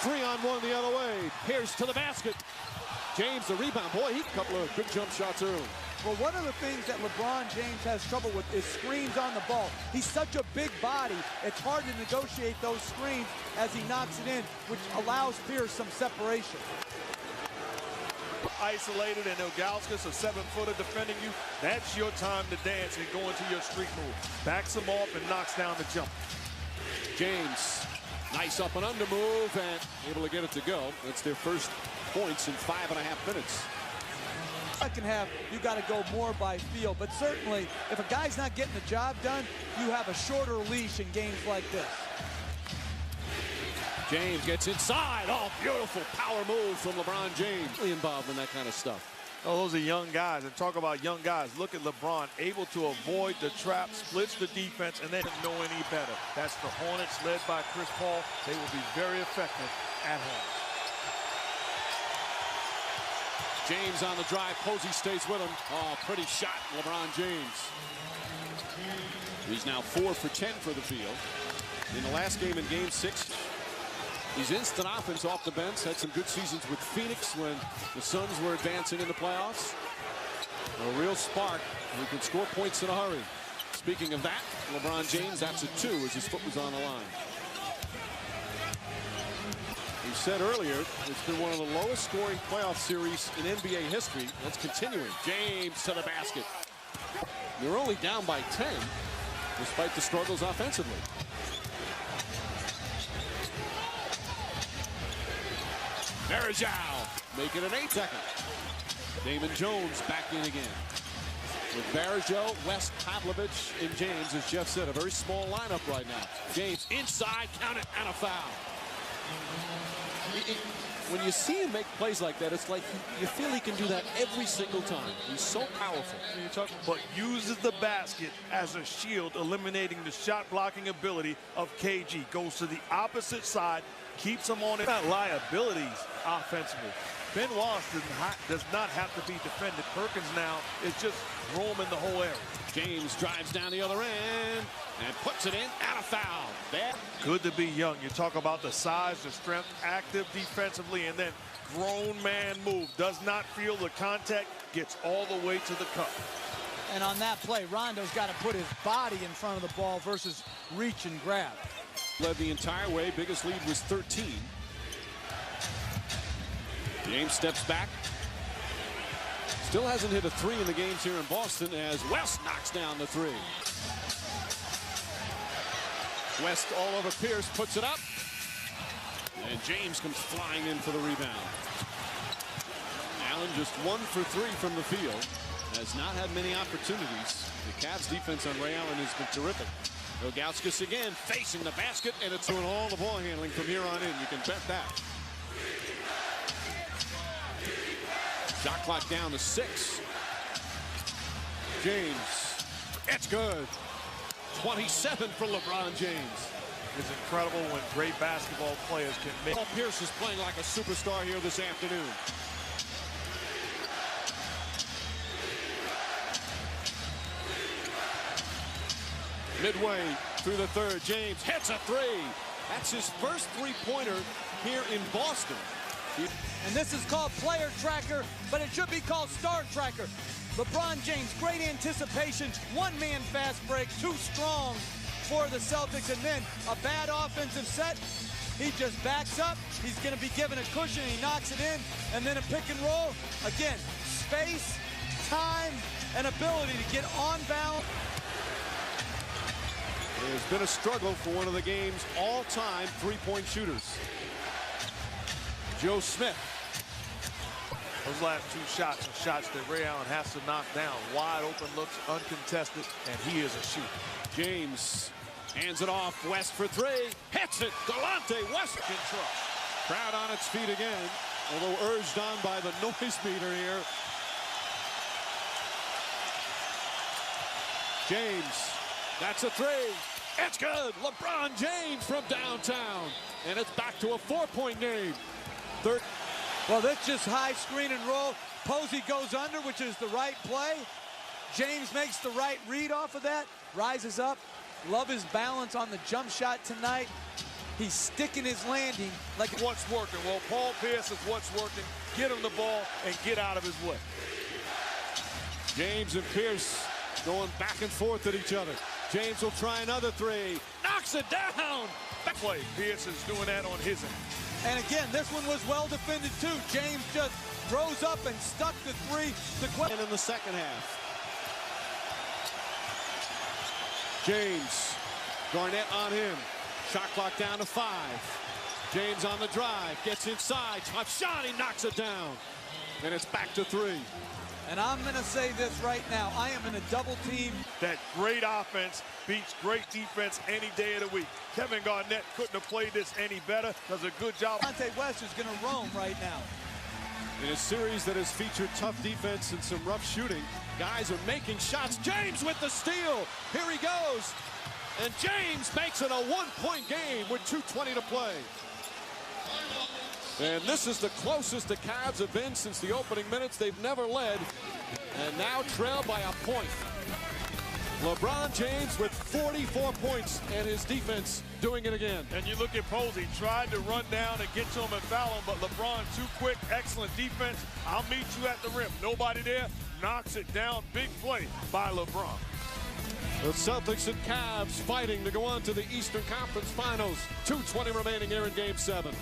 3-on-1 the other way. Pierce to the basket. James the rebound. Boy, he a couple of good jump shots early. Well, one of the things that LeBron James has trouble with is screens on the ball. He's such a big body, it's hard to negotiate those screens as he knocks it in, which allows Pierce some separation. Isolated and Ilgauskas, a 7-footer defending you, that's your time to dance and go into your street move. Backs him off and knocks down the jump. James, nice up and under move and able to get it to go. That's their first points in 5.5 minutes. Second half, you got to go more by feel, but certainly if a guy's not getting the job done, you have a shorter leash in games like this. James gets inside. Oh, beautiful power move from LeBron James. Really involved in that kind of stuff. Oh, those are young guys, and talk about young guys. Look at LeBron, able to avoid the trap, splits the defense, and then know any better. That's the Hornets led by Chris Paul. They will be very effective at home. James on the drive. Posey stays with him. Oh, pretty shot, LeBron James. He's now 4 for 10 for the field. In the last game, in Game 6, he's instant offense off the bench. Had some good seasons with Phoenix when the Suns were advancing in the playoffs. A real spark. He can score points in a hurry. Speaking of that, LeBron James, that's a 2 as his foot was on the line. We said earlier, it's been one of the lowest scoring playoff series in NBA history. That's continuing. James to the basket. They're only down by 10, despite the struggles offensively. Varejao, make it an 8-second. Damon Jones back in again. With Varejao, West, Pavlovich, and James, as Jeff said, a very small lineup right now. James inside, count it, and a foul. When you see him make plays like that, it's like you feel he can do that every single time. He's so powerful. But uses the basket as a shield, eliminating the shot blocking ability of KG. Goes to the opposite side, keeps him on it. Not liabilities offensively. Ben Wallace does not have to be defended. Perkins now is just roaming the whole area. James drives down the other end and puts it in, and a foul. Bad. Good to be young. You talk about the size, the strength, active defensively, and then grown man move. Does not feel the contact, gets all the way to the cup. And on that play, Rondo's got to put his body in front of the ball versus reach and grab. Led the entire way. Biggest lead was 13. James steps back. Still hasn't hit a 3 in the games here in Boston as West knocks down the 3. West all over Pierce, puts it up. And James comes flying in for the rebound. Allen just 1 for 3 from the field. Has not had many opportunities. The Cavs defense on Ray Allen has been terrific. Ilgauskas again facing the basket, and it's doing all the ball handling from here on in. You can bet that. Shot clock down to 6. James, it's good. 27 for LeBron James. It's incredible when great basketball players can make. Paul Pierce is playing like a superstar here this afternoon. Midway through the third, James hits a 3. That's his first 3-pointer here in Boston. And this is called player tracker, but it should be called star tracker. LeBron James, great anticipation, one-man fast break, too strong for the Celtics, and then a bad offensive set. He just backs up. He's going to be given a cushion. He knocks it in, and then a pick and roll. Again, space, time, and ability to get on balance. There's been a struggle for one of the game's all-time 3-point shooters. Joe Smith. Those last 2 shots are shots that Ray Allen has to knock down. Wide open looks, uncontested, and he is a shooter. James hands it off. West for 3. Hits it. Delonte West can trust. Crowd on its feet again, although urged on by the noise meter here. James, that's a 3. It's good. LeBron James from downtown. And it's back to a 4-point game. Well, that's just high screen and roll. Posey goes under, which is the right play. James makes the right read off of that. Rises up. Love his balance on the jump shot tonight. He's sticking his landing like what's working. Well, Paul Pierce is what's working. Get him the ball and get out of his way. James and Pierce going back and forth at each other. James will try another three. Knocks it down. Back play. Pierce is doing that on his end. And again, this one was well defended too. James just rose up and stuck the three. And in the second half. James, Garnett on him. Shot clock down to 5. James on the drive, gets inside, top shot, he knocks it down. And it's back to 3. And I'm going to say this right now. I am in a double team. That great offense beats great defense any day of the week. Kevin Garnett couldn't have played this any better. Does a good job. Dante West is going to roam right now. In a series that has featured tough defense and some rough shooting, guys are making shots. James with the steal. Here he goes. And James makes it a 1-point game with 2:20 to play. And this is the closest the Cavs have been since the opening minutes. They've never led. And now trail by a point. LeBron James with 44 points and his defense doing it again. And you look at Posey, tried to run down and get to him and foul him, but LeBron too quick, excellent defense. I'll meet you at the rim. Nobody there, knocks it down. Big play by LeBron. The Celtics and Cavs fighting to go on to the Eastern Conference Finals. 2:20 remaining here in Game 7.